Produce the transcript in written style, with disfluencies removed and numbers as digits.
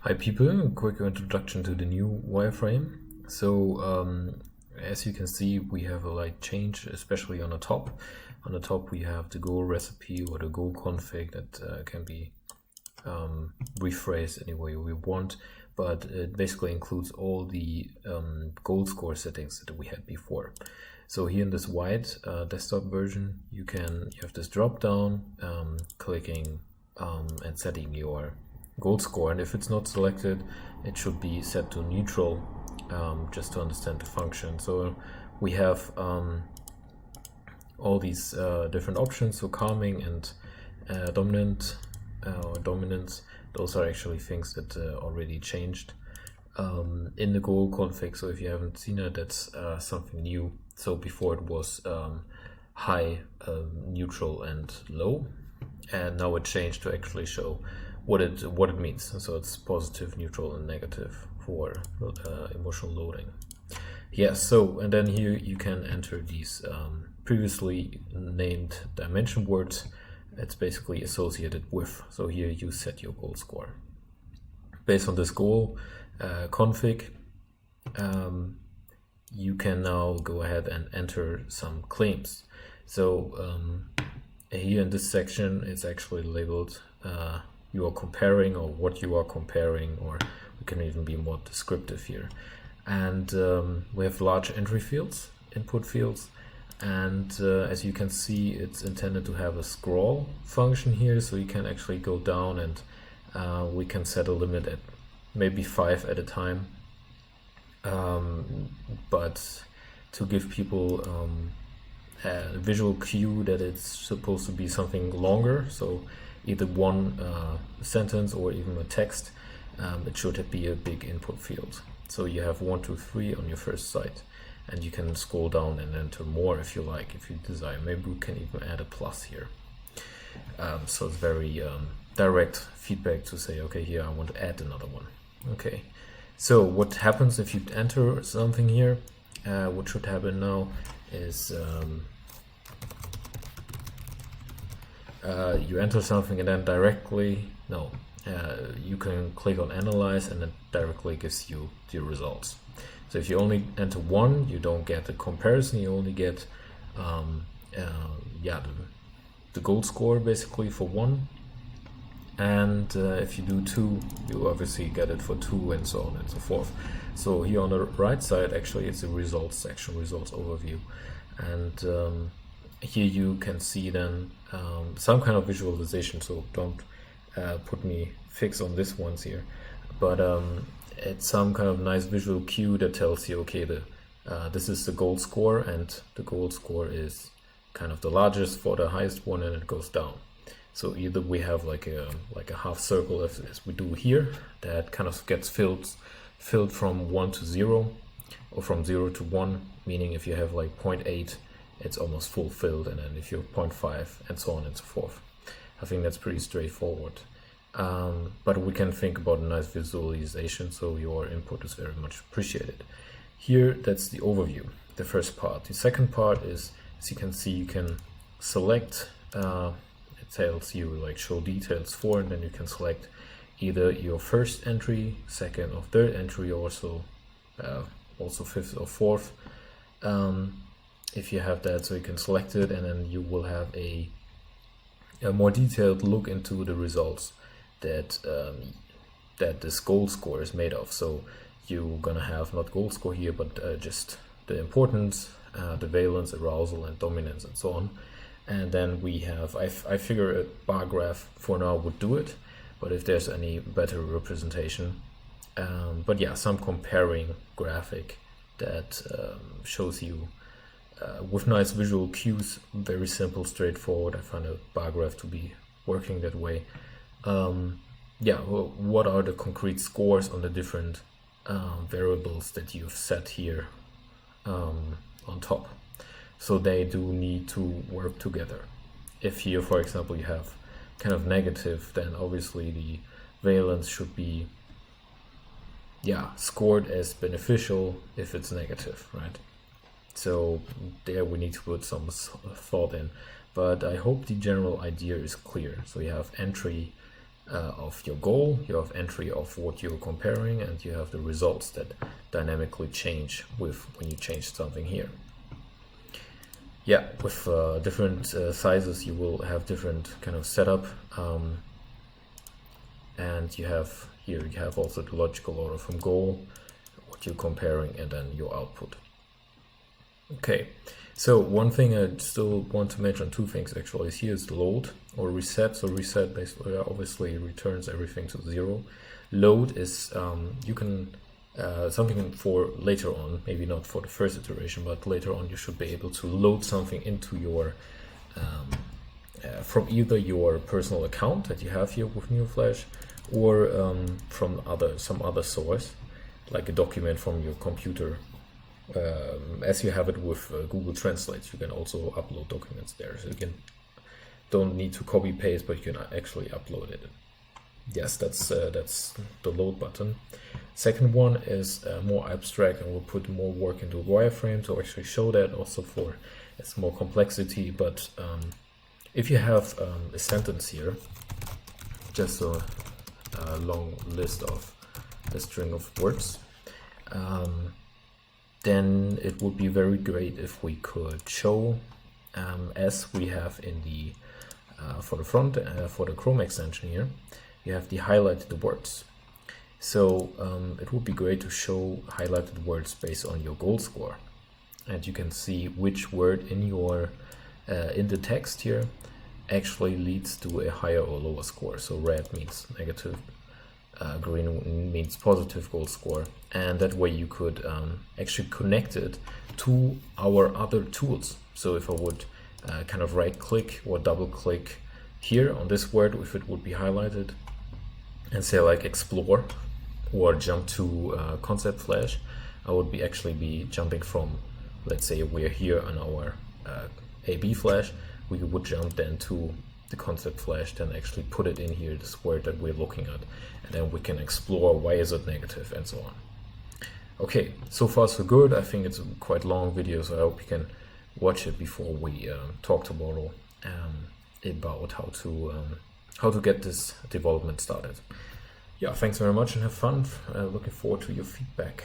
Hi people, a quick introduction to the new wireframe. As you can see, we have a light change, especially on the top. On the top we have the goal recipe or the goal config that can be rephrased any way we want, but it basically includes all the goal score settings that we had before. So here in this white desktop version, you have this drop down, clicking and setting your goal score, and if it's not selected, it should be set to neutral, just to understand the function. So we have all these different options. So calming and dominant or dominance, those are actually things that already changed in the goal config. So if you haven't seen it, that's something new. So before it was high, neutral and low, and now it changed to actually show what it means. So it's positive, neutral and negative for emotional loading. Yes, so and then here you can enter these previously named dimension words. It's basically associated with. So here you set your goal score. Based on this goal config, you can now go ahead and enter some claims. So here in this section, it's actually labeled you are comparing, or what you are comparing, or we can even be more descriptive here. And we have large entry fields, input fields, and as you can see, it's intended to have a scroll function here, so you can actually go down and we can set a limit at maybe 5 at a time, but to give people a visual cue that it's supposed to be something longer, so either one sentence or even a text, it should be a big input field. So you have 1, 2, 3 on your first site, and you can scroll down and enter more if you like, if you desire. Maybe we can even add a plus here. So it's very direct feedback to say, okay, here I want to add another one. Okay, so what happens if you enter something here? What should happen now is you enter something and then you can click on analyze, and it directly gives you the results. So if you only enter one, you don't get the comparison, you only get the goal score basically for one. And if you do 2, you obviously get it for 2, and so on and so forth. So here on the right side, actually it's a results section, results overview, and here you can see then some kind of visualization. So don't put me fix on this ones here, but it's some kind of nice visual cue that tells you, okay, this is the goal score, and the goal score is kind of the largest for the highest one, and it goes down. So either we have like a half circle as we do here, that kind of gets filled from 1 to 0, or from 0 to 1, meaning if you have like 0.8, it's almost fulfilled, and then if you're 0.5, and so on and so forth. I think that's pretty straightforward. But we can think about a nice visualization, so your input is very much appreciated. Here, that's the overview, the first part. The second part is, as you can see, you can select, it tells you like show details for, and then you can select either your first entry, second or third entry, or also fifth or fourth. If you have that, so you can select it, and then you will have a more detailed look into the results that this goal score is made of. So you're gonna have not goal score here, but just the importance, the valence, arousal, and dominance, and so on. And then we have, I figure a bar graph for now would do it, but if there's any better representation, but yeah, some comparing graphic that shows you with nice visual cues, very simple, straightforward. I find a bar graph to be working that way. What are the concrete scores on the different variables that you've set here on top? So they do need to work together. If here, for example, you have kind of negative, then obviously the valence should be scored as beneficial if it's negative, right? So there we need to put some thought in, but I hope the general idea is clear. So you have entry, of your goal, you have entry of what you're comparing, and you have the results that dynamically change with when you change something here. Yeah, with different sizes you will have different kind of setup, and you have here you have also the logical order from goal, what you're comparing, and then your output. Okay, so one thing I still want to mention, two things actually, is here is load or reset. So reset basically obviously returns everything to 0. Load is you can something for later on, maybe not for the first iteration, but later on you should be able to load something into your from either your personal account that you have here with NeoFlash, or from some other source, like a document from your computer. As you have it with Google Translate, you can also upload documents there. So you don't need to copy paste, but you can actually upload it. Yes, that's the load button. Second one is more abstract, and we'll put more work into wireframe to actually show that, also for it's more complexity. But if you have a sentence here, just a long list of a string of words, then it would be very great if we could show, as we have in the for the front for the Chrome extension here, you have the highlighted words. So it would be great to show highlighted words based on your goal score, and you can see which word in your in the text here actually leads to a higher or lower score. So red means negative, green means positive goal score, and that way you could actually connect it to our other tools. So if I would kind of right click or double click here on this word, if it would be highlighted, and say like explore or jump to Concept Flash, I would actually be jumping from, let's say we're here on our AB Flash, we would jump then to the Concept Flash, then actually put it in here, this word that we're looking at, and then we can explore why is it negative and so on. Okay, so far so good. I think it's a quite long video, so I hope you can watch it before we talk tomorrow about how to get this development started. Yeah, thanks very much and have fun. Looking forward to your feedback.